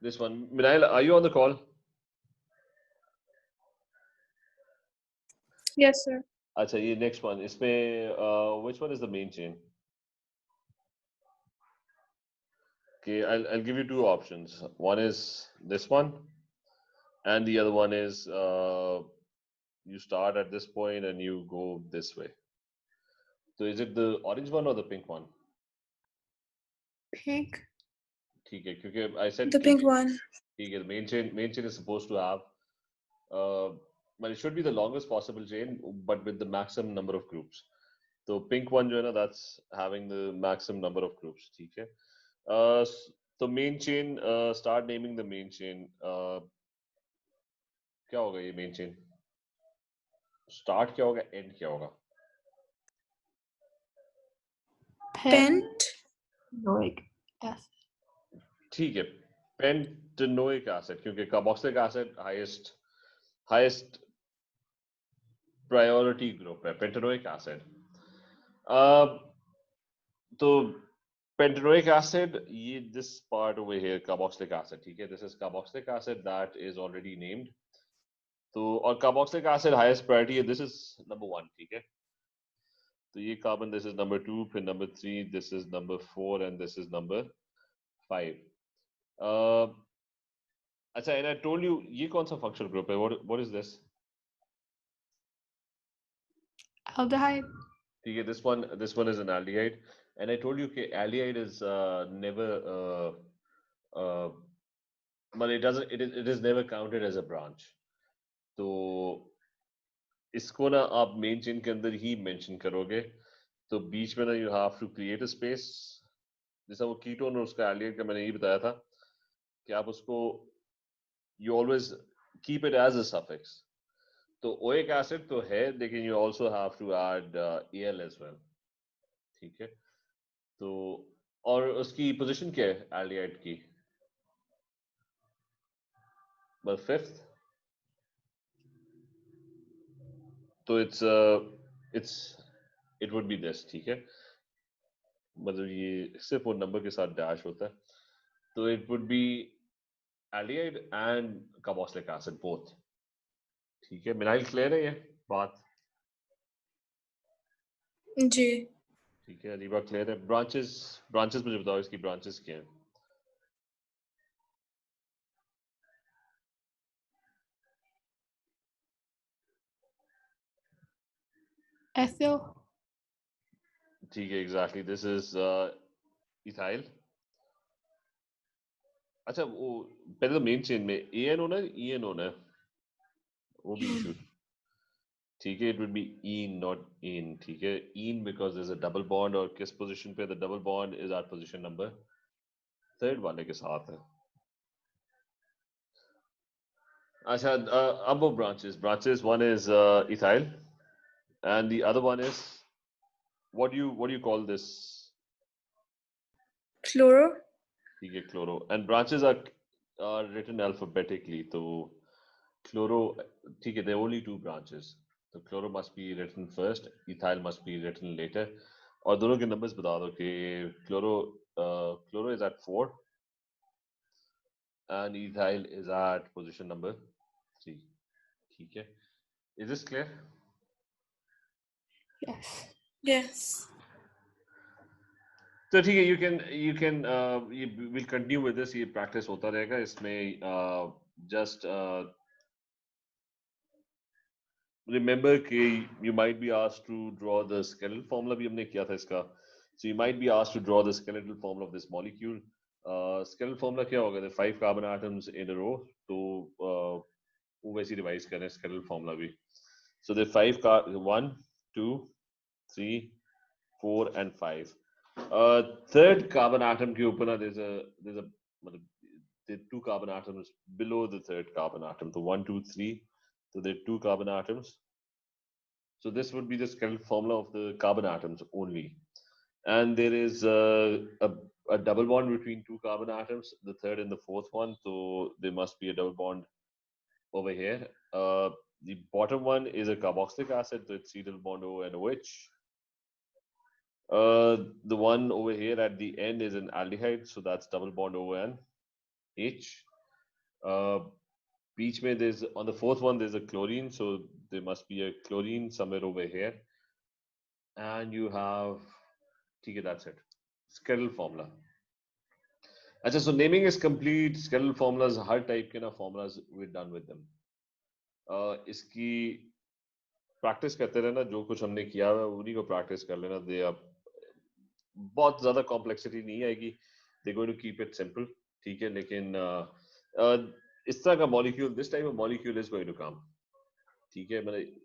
This one, Minail, are you on the call? Yes, sir. अच्छा, ये next one. इसमें which one is the main chain? Okay, I'll give you two options. One is this one, and the other one is you start at this point and you go this way. So is it the orange one or the pink one? Pink. ठीक है, क्योंकि I said The pink one. ठीक है, main chain is supposed to have well, it should be the longest possible chain, but with the maximum number of groups. So pink one जो है ना, that's having the maximum number of groups. ठीक है. तो main chain, start naming the main chain. क्या होगा ये main chain? Start क्या होगा? End क्या होगा? Pentanoic acid. ठीक है. Pentanoic acid, क्योंकि carboxylic acid highest priority group है. Pentanoic acid. तो pentanoic acid, this part over here, carboxylic acid, ठीक है? This is carboxylic acid that is already named. तो और carboxylic acid highest priority है. This is number 1, ठीक है? तो ये carbon, this is number 2, फिर number 3, this is number 4, and this is number 5. अच्छा, and I told you ये कौन सा functional group है? What is this? Aldehyde. ठीक है, this one is an aldehyde, and I told you कि aldehyde is never but it is never counted as a branch. तो इसको ना आप मेन चेन के अंदर ही मेंशन करोगे, तो बीच में ना you have to create a space. जैसा वो कीटोन और उसका एल्डिहाइड का मैंने ये बताया था कि आप उसको you always keep it as a suffix. तो ओइक एसिड तो है, लेकिन you also have to add l as well. ठीक है, तो और उसकी पोजीशन क्या है एल्डिहाइड की? बस फिफ्थ. तो इट वुड बी दिस. ठीक है, मतलब ये सिर्फ वो नंबर के साथ डैश होता है. तो it would B aldehyde and carboxylic acid both. ठीक है, मिनाइल क्लियर है ये बात? जी. ठीक है, अलीबा क्लियर है? ब्रांचेस मुझे बताओ, इसकी ब्रांचेस क्या हैं? Ethyl. ठीक है, एग्जैक्टली, दिस इज इथाइल. अच्छा, वो पहले तो मेन चेन में एन होना है, ईएन होना है, वो भी इशू. ठीक है, it would be ene not in. ठीक है, ene because there is a double bond, और किस पोजीशन पे? The double bond is at position number 3 वाले के साथ है. अच्छा, अब वो branches one is ethyl and the other one is what do you call this? Chloro. ठीक है, chloro. And branches are written alphabetically. तो chloro, ठीक है, there are only 2 branches. तो chloro must be written first, ethyl must be written later. और दोनों के numbers बता दो कि chloro is at 4 and ethyl is at position number 3. ठीक है, is this clear? Yes. Yes. तो ठीक है, you can we'll continue with this. ये practice होता रहेगा इसमें. Just remember कि you might be asked to draw the skeletal formula. भी हमने किया था इसका. So you might be asked to draw the skeletal formula of this molecule. Skeletal formula क्या होगा? The 5 carbon atoms in a row. तो वो वैसे रिवाइज करें skeletal formula भी. So the 1, 2, 3, 4 and 5. Third carbon atom के ऊपर ना there's a मतलब there are 2 carbon atoms below the third carbon atom. So 1, 2, 3. So there are 2 carbon atoms. So this would be the skeletal formula of the carbon atoms only. And there is a double bond between 2 carbon atoms, the third and the fourth one. So there must be a double bond over here. The bottom one is a carboxylic acid, so it's C double bond O and OH. The one over here at the end is an aldehyde, so that's double bond O and H. Beach mein there's on the fourth one there's a chlorine, so there must be a chlorine somewhere over here, and you have. Okay, that's it. Skeletal formula. अच्छा, so naming is complete. Skeletal formulas, her type के ना formulas we're done with them. इसकी practice करते रहना, जो कुछ हमने किया है उन्हीं को practice कर लेना. They are बहुत ज़्यादा complexity नहीं आएगी. They're going to keep it simple. ठीक है, लेकिन इस तरह का molecule, this type of molecule is going to come. ठीक है, मतलब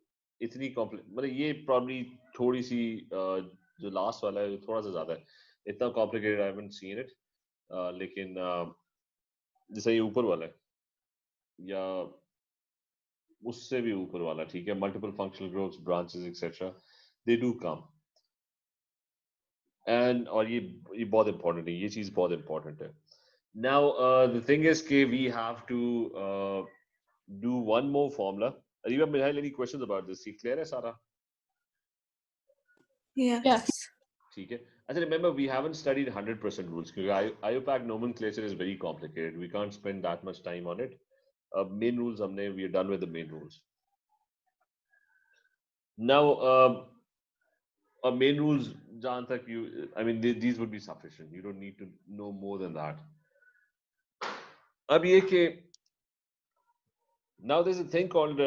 इतनी complex, मतलब ये probably थोड़ी सी जो last वाला है थोड़ा सा ज़्यादा है. इतना complicated I haven't seen it. लेकिन जैसे ये ऊपर वाला है या उससे भी ऊपर वाला, ठीक है, multiple functional groups, branches etcetera, they do come. And और ये बहुत इंपॉर्टेंट है, ये चीज बहुत इंपॉर्टेंट है. नाउ द थिंग इज के we have to do one more formula. Areeba, Mihail, any questions about this? ये क्लियर है सारा? Yes. ठीक है. अच्छा, remember we haven't studied 100% rules क्योंकि IUPAC nomenclature is very complicated. We can't spend that much time on it. Main rules हमने, we are done with the main rules. Now, main rules जहाँ तक I mean these would be sufficient. You don't need to know more than that. अब ये कि now there's a thing called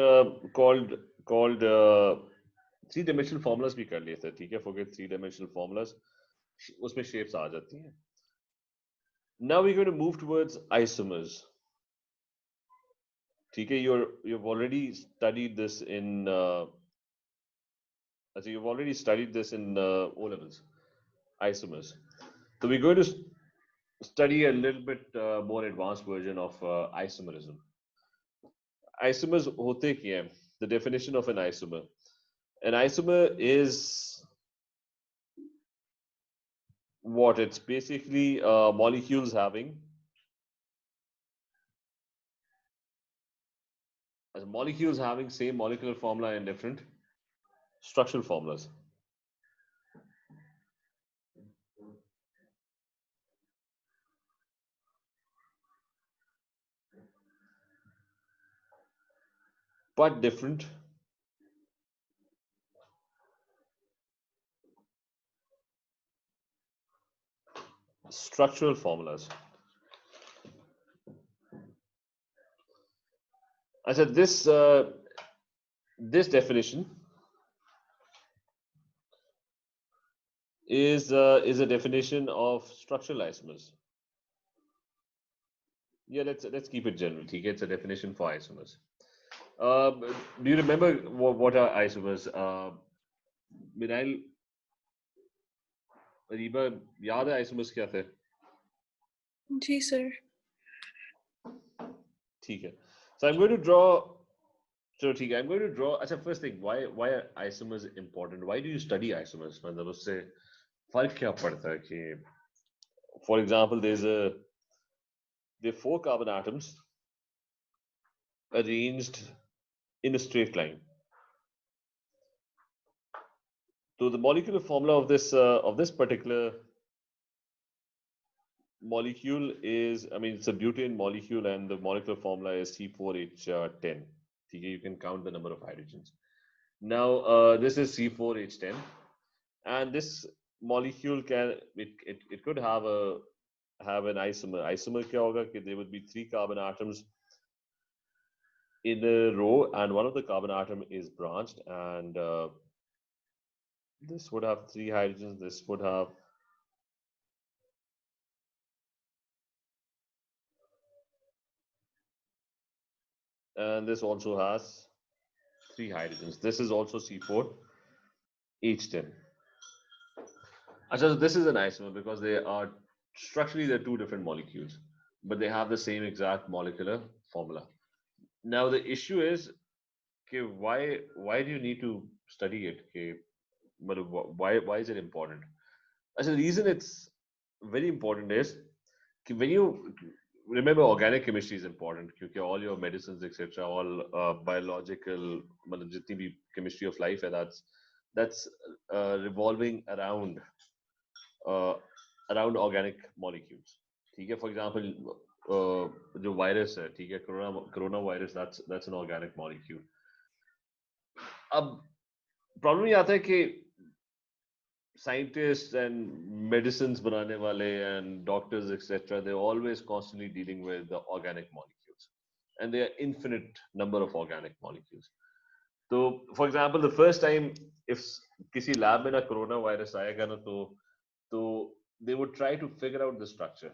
three-dimensional formulas भी कर लिए थे, ठीक है? Forget three-dimensional formulas. उसमें shapes आ जाती हैं. Now we're going to move towards isomers. ठीक है, you've already studied this in you've already studied this in O levels, isomers. So we're going to study a little bit more advanced version of isomerism. Isomers होते क्या हैं? The definition of an isomer. An isomer is what? It's basically molecules having same molecular formula and different structural formulas. But different structural formulas. I said this definition is a definition of structural isomers. Yeah, let's keep it general. ठीक है, it's a definition for isomers. Do you remember what are isomers? Mirail, Ariba, याद है isomers क्या थे? जी sir. ठीक है. So I'm going to draw. So ठीक है, I'm going to draw. अच्छा, first thing, why are isomers important? Why do you study isomers? मतलब उससे फर्क क्या पड़ता है कि, for example, there are 4 carbon atoms arranged in a straight line. So the molecular formula of this particular molecule is, I mean, it's a butane molecule, and the molecular formula is C4H10. You can count the number of hydrogens. Now, this is C4H10, and this molecule it could have an isomer. Isomer क्या होगा कि there would be 3 carbon atoms in a row, and one of the carbon atom is branched, and this would have 3 hydrogens. This would have and this also has 3 hydrogens. This is also C4H10. So this is an isomer because they are structurally they're 2 different molecules, but they have the same exact molecular formula. Now the issue is, okay, why do you need to study it? Okay, but why is it important? The reason it's very important is when you remember organic chemistry is important because all your medicines etc. all biological jitni bhi chemistry of life that's revolving around organic molecules. ठीक है, for example, जो virus है, ठीक है, corona virus, that's an organic molecule. अब problem ये आता है कि scientists and medicines banane wale and doctors etc, they're always constantly dealing with the organic molecules, and there are infinite number of organic molecules. So for example, the first time if kisi lab mein na corona virus aayega na, to they would try to figure out the structure.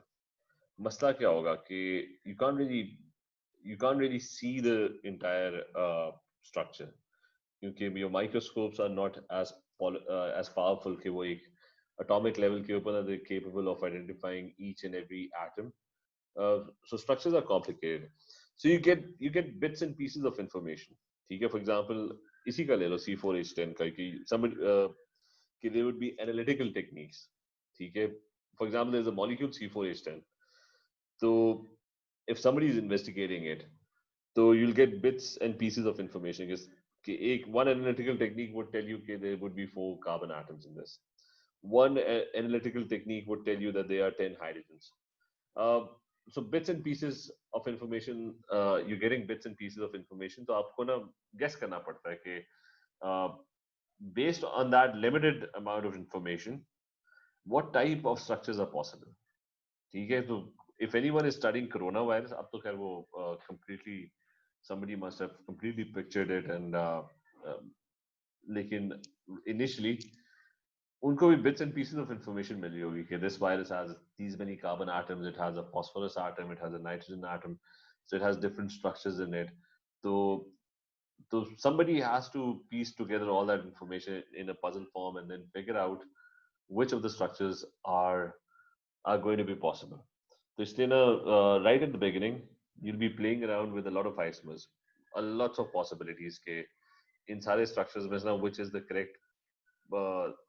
Masla kya hoga ki you can't really see the entire structure, क्योंकि your microscopes are not as powerful कि वो एक atomic level के ऊपर they're capable of identifying each and every atom. So structures are complicated. So you get bits and pieces of information. ठीक है, for example, इसी का ले लो C4H10 का कि कि there would be analytical techniques. ठीक है, for example, there's a molecule C4H10. So if somebody is investigating it, so you'll get bits and pieces of information. One analytical technique would tell you there would be 4 carbon atoms in this. One analytical technique would tell you that there are 10 hydrogens. So bits and pieces of information, you're getting bits and pieces of information. So आपको ना guess करना पड़ता है कि based on that limited amount of information, what type of structures are possible. ठीक है, तो if anyone is studying coronavirus, अब तो खैर वो completely somebody must have completely pictured it, and लेकिन initially उनको भी bits and pieces of information मिली होगी कि this virus has these many carbon atoms, it has a phosphorus atom, it has a nitrogen atom, so it has different structures in it. So somebody has to piece together all that information in a puzzle form and then figure out which of the structures are going to be possible. So Istina, right at the beginning, you'll be playing around with a lot of isomers, a lots of possibilities. Ke in sare structures में से which is the correct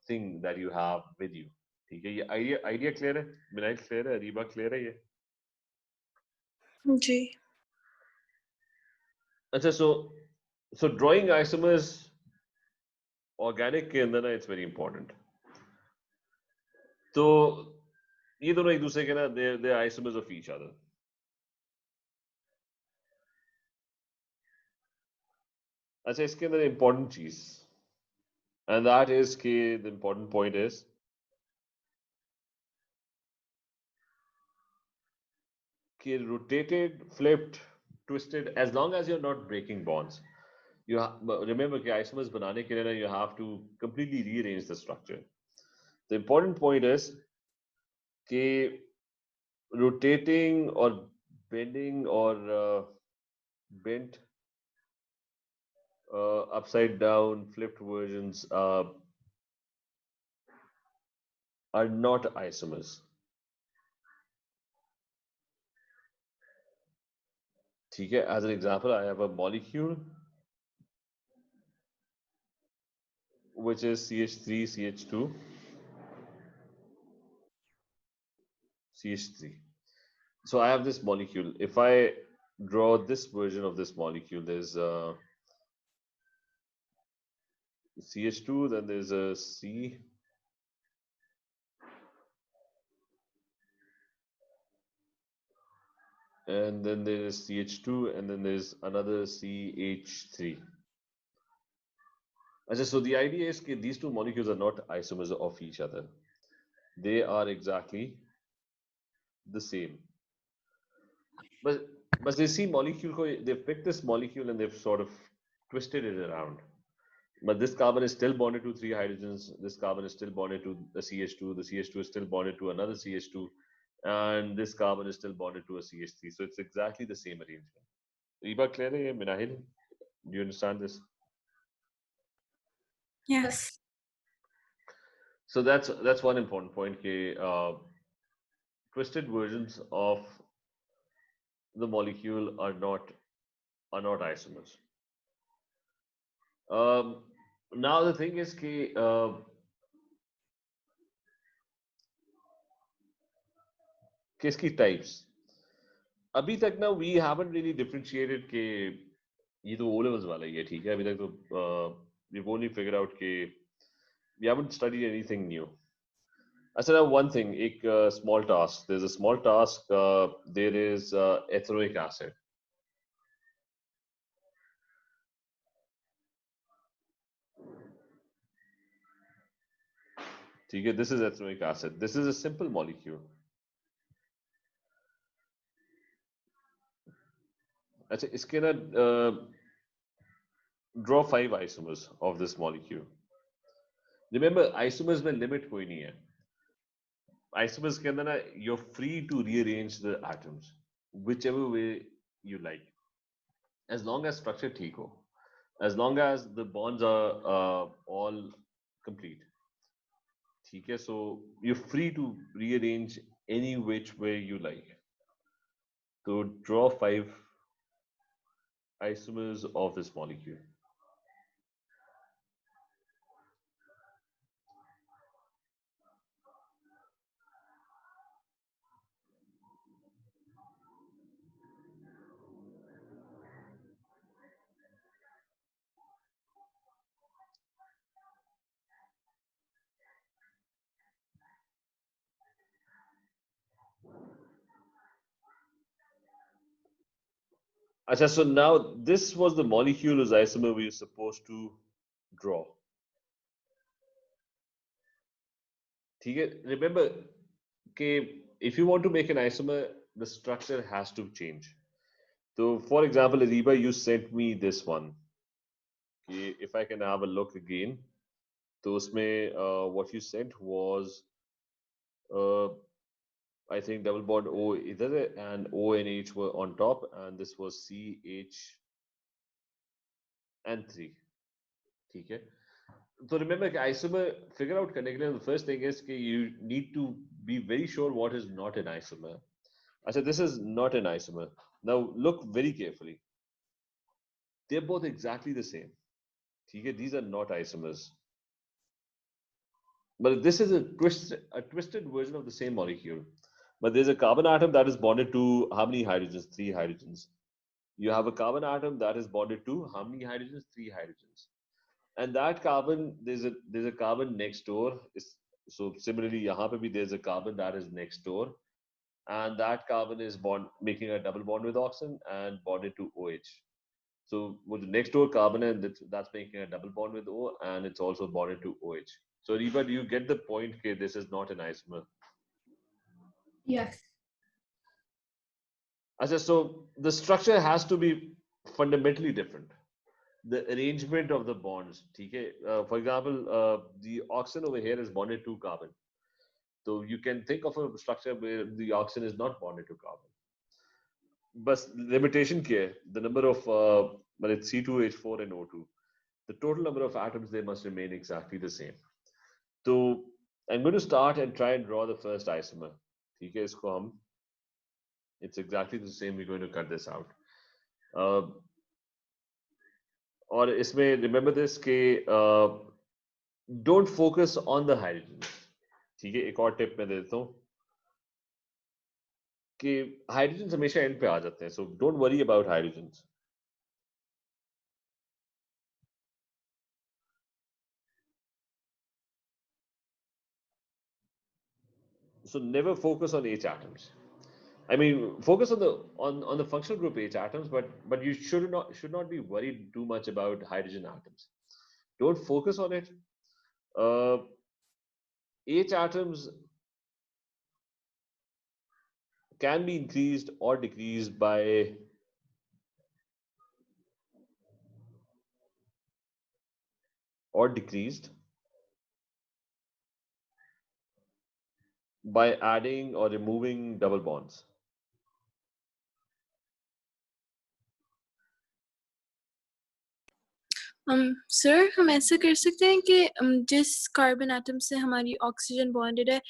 thing that you have with you. ठीक है, ये idea clear है, Minail clear है, Ariba clear है ये. जी. अच्छा, so drawing isomers organic के अंदर ना, it's very important. तो ये दोनों एक दूसरे के ना, they're isomers of each other. अच्छा, इसके अंदर important चीज, and that is कि the important point is कि rotated, flipped, twisted, as long as you're not breaking bonds. Remember कि isomers बनाने के लिए ना, you have to completely rearrange the structure. The important point is कि rotating or bending or bent, upside down, flipped versions are not isomers. ठीक है, as an example, I have a molecule which is CH3, CH2, CH3. So I have this molecule. If I draw this version of this molecule, there's CH2, then there's a C, and then there is CH2, and then there's another CH3. So the idea is that these two molecules are not isomers of each other. They are exactly the same. But they see they've picked this molecule and they've sort of twisted it around. But this carbon is still bonded to 3 hydrogens. This carbon is still bonded to a CH2. The CH2 is still bonded to another CH2. And this carbon is still bonded to a CH3. So it's exactly the same arrangement. Reba, clear hai, Minahil? Do you understand this? Yes. So that's one important point. Twisted versions of the molecule are not isomers. Now the thing is किसकी types. अभी तक ना we haven't really differentiated कि ये तो O levels वाला ही है, ठीक है, अभी तक तो we've only figured out कि we haven't studied anything new. अच्छा, now one thing, एक small task. There's a small task. There is ethanoic acid. ठीक है, this is ethanoic acid. This is a simple molecule. अच्छा, इसके ना draw 5 isomers of this molecule. Remember, isomers में limit कोई नहीं है. Isomers के अंदर ना you're free to rearrange the atoms whichever way you like, as long as structure ठीक हो, as long as the bonds are all complete. ठीक है, so you're free to rearrange any which way you like. So draw 5 isomers of this molecule. Acha, so now this was the molecule whose isomer we were supposed to draw. ठीक है, remember कि if you want to make an isomer, the structure has to change. So, for example, Ariba, you sent me this one. कि if I can have a look again, तो उसमें what you sent was uh, I think double bond O either and O and H were on top, and this was C, H, and 3. ठीक है. So remember, isomer figure out करने के लिए the first thing is कि you need to be very sure what is not an isomer. I said this is not an isomer. Now look very carefully. They're both exactly the same. ठीक है, these are not isomers. But this is a twisted version of the same molecule. But there's a carbon atom that is bonded to how many hydrogens? 3 hydrogens. You have a carbon atom that is bonded to how many hydrogens? 3 hydrogens. And that carbon, there's a carbon next door. So similarly, यहाँ पे भी there's a carbon that is next door, and that carbon is making a double bond with oxygen and bonded to OH. So with the next door carbon, and that's making a double bond with O, and it's also bonded to OH. So Reba, do you get the point? Okay, this is not an isomer. Yes. Achha, so the structure has to be fundamentally different. The arrangement of the bonds, okay? For example, the oxygen over here is bonded to carbon. So you can think of a structure where the oxygen is not bonded to carbon. But limitation here, the number of, well, it's C2H4 and O2. The total number of atoms, they must remain exactly the same. So I'm going to start and try and draw the first isomer. Okay, it's exactly the same. We're going to cut this out. और इसमें remember this कि don't focus on the hydrogens. ठीक है, एक और tip मैं देता हूँ कि hydrogens हमेशा end पे आ जाते हैं, so don't worry about hydrogens. So never focus on H atoms. I mean, focus on the functional group H atoms, but you should not be worried too much about hydrogen atoms. Don't focus on it. H atoms can be increased or decreased by adding or removing double bonds. Sir हम ऐसा कर सकते हैं कि जिस carbon atom से हमारी oxygen bonded है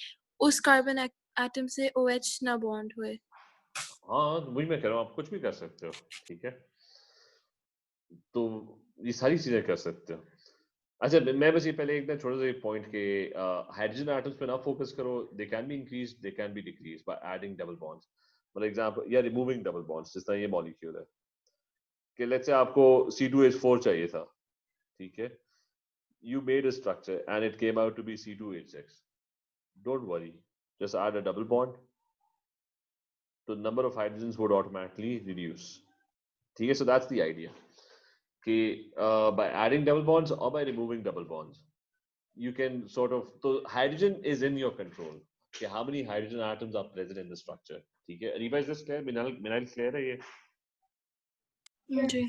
उस कार्बन एटम से OH ना बॉन्ड हुए. हाँ, वही मैं कह रहा हूँ, आप कुछ भी कर सकते हो, ठीक है, तो ये सारी चीजें कर सकते हो. अच्छा, मैं बस ये पहले एक ना छोटा सा पॉइंट के हाइड्रोजन एटम्स पे ना फोकस करो. They can be increase, they can be decrease by adding double bonds. For example, या रिमूविंग डबल बॉन्ड्स, जिस तरह ये मॉलिक्यूल है कि लेट्स से आपको C2H4 चाहिए था, ठीक है, you made a structure and it came out to be C2H6. don't worry. Just add a double bond. The number of hydrogens would automatically reduce. Okay, so that's the idea. Okay, by adding double bonds or by removing double bonds, you can sort of, so hydrogen is in your control. Okay, how many hydrogen atoms are present in the structure? Okay, Ariba, is this clear? Minal clear hai ye? जी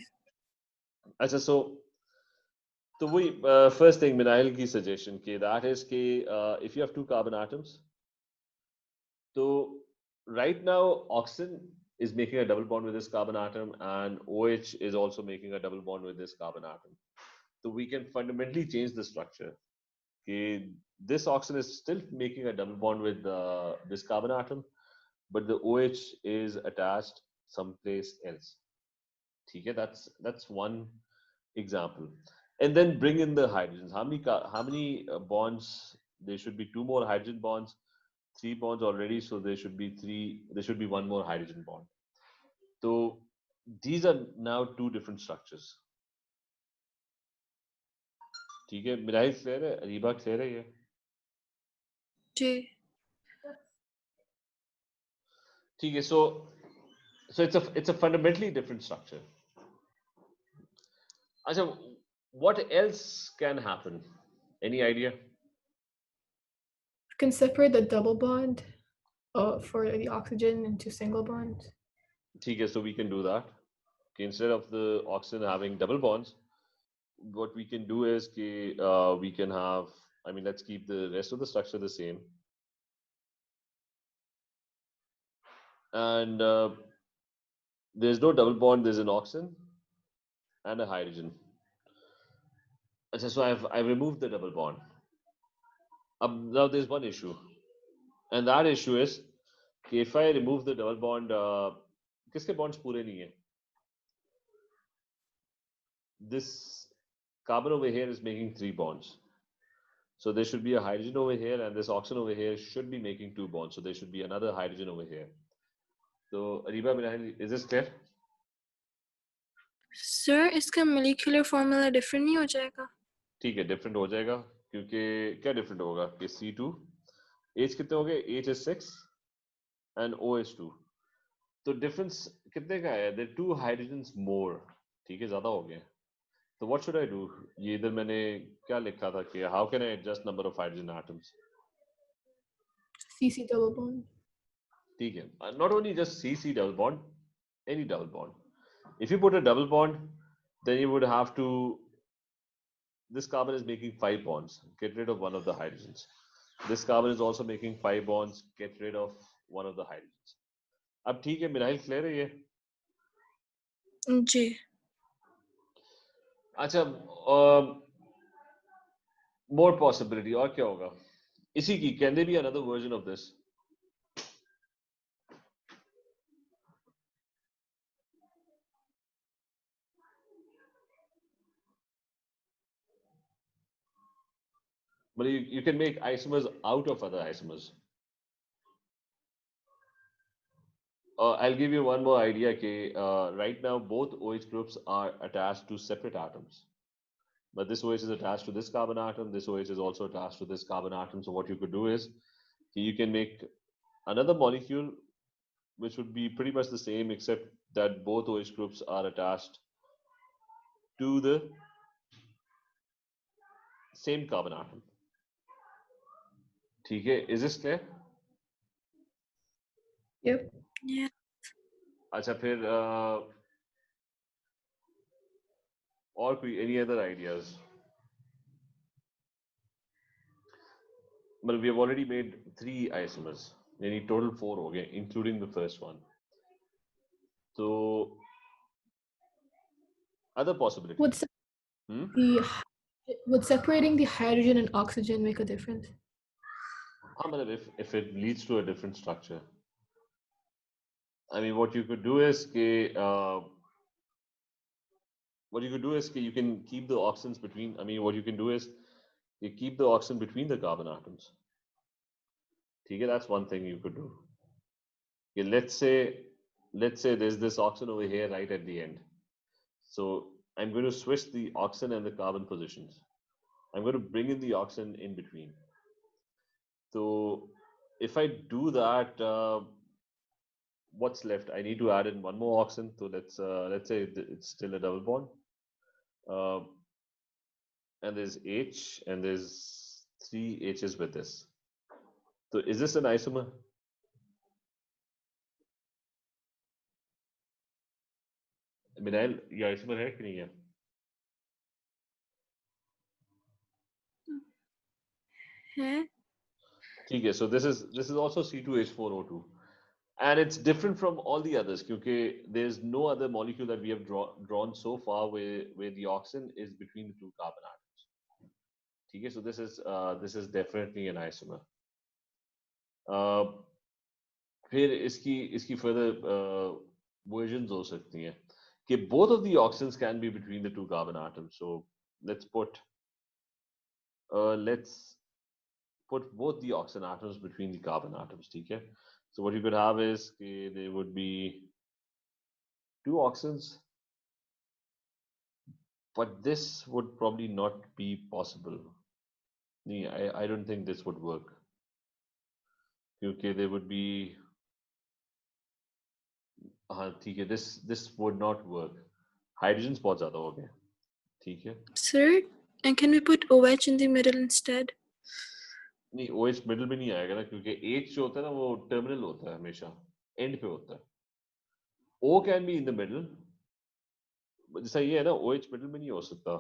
अच्छा, so we first thing Minail ki suggestion ki that is ki if you have two carbon atoms, so right now oxygen is making a double bond with this carbon atom and OH is also making a double bond with this carbon atom. So we can fundamentally change the structure. Okay, this oxygen is still making a double bond with this carbon atom, but the OH is attached someplace else. Okay, that's one example. And then bring in the hydrogens. How many bonds? There should be two more hydrogen bonds, three bonds already. So there should be three. There should be one more hydrogen bond. So these are now two different structures. ठीक है, मिराइल clear है, Areeba clear है ये? जी ठीक है, so it's a fundamentally different structure. अच्छा, what else can happen? Any idea? Can separate the double bond for the oxygen into single bonds. ठीक है, so we can do that. Okay, instead of the oxygen having double bonds, what we can do is we can have, I mean, let's keep the rest of the structure the same. And there's no double bond, there's an oxygen and a hydrogen. So I've removed the double bond. Now there's one issue. And that issue is if I remove the double bond, किसके bonds पूरे नहीं है? This carbon over here is making 3 bonds. So there should be a hydrogen over here and this oxygen over here should be making 2 bonds. So there should be another hydrogen over here. So Ariba, is this clear? Sir इसका molecular formula different नहीं हो जाएगा? ठीक है, different हो जाएगा क्योंकि क्या different होगा कि C2 H कितने हो गए? H is 6 and O is 2. तो difference कितने का है? There are 2 hydrogens more. ठीक है, ज़्यादा हो गए. So what should I do? ये इधर मैंने क्या लिखा था कि how can I adjust number of hydrogen atoms? CC double bond. ठीक है, not only just CC double bond, any double bond. If you put a double bond, then you would have to, this carbon is making 5 bonds, get rid of one of the hydrogens. This carbon is also making 5 bonds, get rid of one of the hydrogens. अब ठीक है, मिनाइल clear है ये? जी अच्छा, more possibility और क्या होगा? इसी की, can there be another version of this? But you can make isomers out of other isomers. I'll give you one more idea. Right now, both OH groups are attached to separate atoms. But this OH is attached to this carbon atom. This OH is also attached to this carbon atom. So what you could do is you can make another molecule which would be pretty much the same, except that both OH groups are attached to the same carbon atom. Okay, is this clear? Yep. yeah अच्छा, फिर और कोई any other ideas? Well, we have already made 3 isomers. Any total 4 हो गए, including the first one. So other possibilities. Would would separating the hydrogen and oxygen make a difference? If it leads to a different structure. I mean, what you could do is you can keep the oxygens between. I mean, what you can do is you keep the oxygen between the carbon atoms. Okay, that's one thing you could do. Okay, let's say there's this oxygen over here right at the end. So I'm going to switch the oxygen and the carbon positions. I'm going to bring in the oxygen in between. So if I do that, what's left? I need to add in one more oxygen. So let's say it's still a double bond. Uh, and there's H and there's 3 H's with this. So is this an isomer? मिनाइल ये isomer है कि नहीं है? है ठीक है. So this is also C2H4O2, and it's different from all the others because there's no other molecule that we have drawn so far where the oxygen is between the two carbon atoms. ठीक है. So this is definitely an isomer. फिर इसकी further versions हो सकती हैं कि both of the oxygens can be between the two carbon atoms. So let's put both the oxygen atoms between the carbon atoms. ठीक है. So what you could have is there would be 2 oxygens, but this would probably not be possible. I don't think this would work. Okay, there would be ठीक है. This would not work. Hydrogens बहुत ज़्यादा हो गए. ठीक है. sir, and can we put OH in the middle instead? नहीं, OH middle में नहीं आएगा ना क्योंकि H जो होता है ना वो टर्मिनल होता है हमेशा एंड पे होता है. O can be in the middle. जैसा ये है ना OH मिडिल में नहीं हो सकता.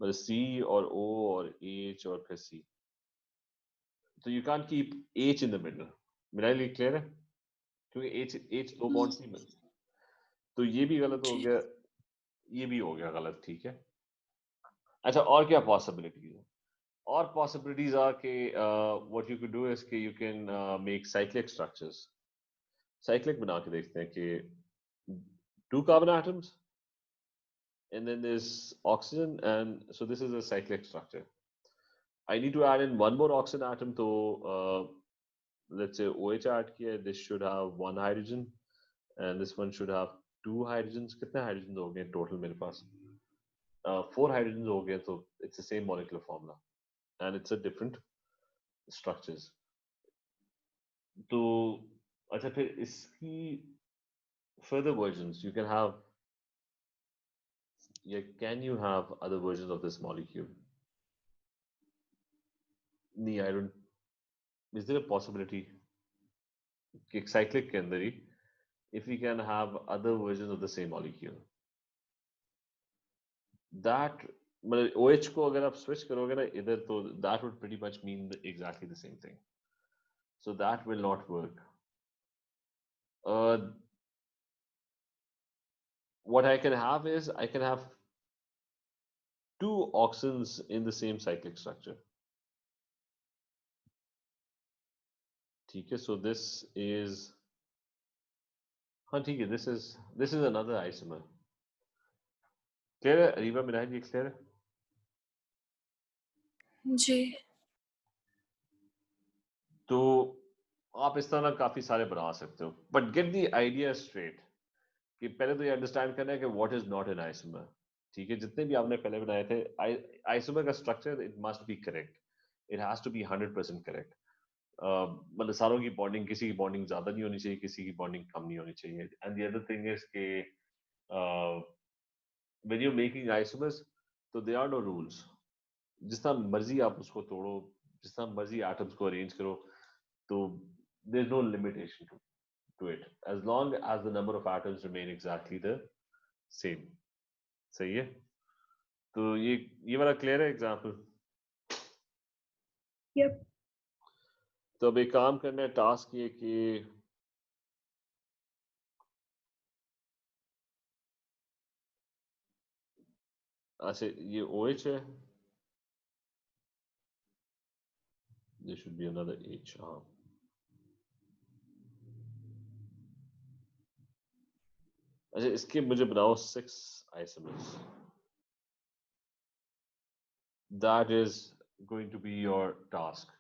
मतलब C और O और H और फिर C. So you can't keep H in the middle. मेरा लिए क्लियर है? क्योंकि H दो बॉन्ड्स नहीं मिलते. तो ये भी गलत हो गया. ये भी हो गया गलत. ठीक है. अच्छा और क्या पॉसिबिलिटीज है? और possibilities are what you could do is you can make cyclic structures. Cyclic बना के देखते हैं कि 2 carbon atoms and then there's oxygen, and so this is a cyclic structure. I need to add in one more oxygen atom. So let's say OH add किया. This should have 1 hydrogen and this one should have 2 hydrogens. कितने hydrogens हो गए total मेरे पास? 4 hydrogens हो गए. So it's the same molecular formula and it's a different structures. तो अच्छा फिर इसकी further versions you can have. Can you have other versions of this molecule? No, I don't. Is there a possibility cyclic के अंदर ही if we can have other versions of the same molecule? That मतलब OH को अगर आप switch करोगे ना इधर तो that would pretty much mean exactly the same thing. So that will not work. What I can have is I can have 2 oxygens in the same cyclic structure. ठीक है. So this is हाँ ठीक है. This is another isomer. Clear है? अरीबा मिनाज ये clear है? जी. तो आप इस तरह काफी सारे बना सकते हो. But get the idea straight. कि पहले तो ये अंडरस्टैंड करना है कि what is not an isomer. ठीक है. जितने भी आपने पहले बनाए थे आइसोमर का structure it must be correct. It has to be 100% correct. मतलब सारों की बॉन्डिंग किसी की बॉन्डिंग ज्यादा नहीं होनी चाहिए, किसी की बॉन्डिंग कम नहीं होनी चाहिए. And the other thing is के व्हेन यू मेकिंग आइसोमर्स तो देयर आर नो रूल्स. जिस तरह मर्जी आप उसको तोड़ो, जिस तरह मर्जी एटम्स को अरेंज करो, तो there is no limitation to it as long as the number of atoms remain exactly the same. सही है. तो ये वाला क्लियर है एग्जांपल? Yep. तो अब एक काम करना है. टास्क ये कि अच्छा ये OH है. there should be another H. हाँ. अच्छा इसके मुझे बनाओ 6 isomers. That is going to be your task.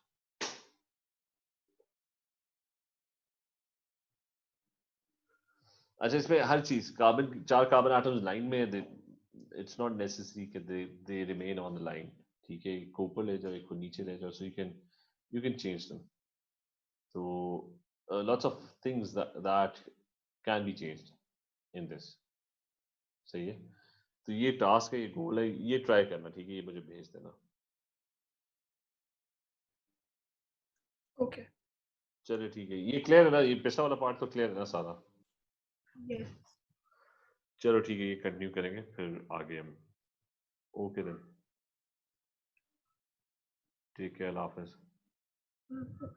अच्छा इसमें हर चीज कार्बन 4 कार्बन एटम्स लाइन में. It's not necessary that they remain on the line. ठीक है. एक ऊपर ले जाओ, एक को नीचे ले जाओ. So you can you can change them. So lots of things that can be changed in this. सही है. तो ये टास्क है, ये गोल है, ये ट्राई करना. ठीक है, ये मुझे भेज देना. Okay. चलिए ठीक है. ये क्लियर है ना? ये पिछला वाला पार्ट तो क्लियर है ना सारा? Yes. चलो ठीक है, ये कंटिन्यू करेंगे फिर आगे हम. ओके देन, ठीक है, अल्लाह हाफिज. Mhm.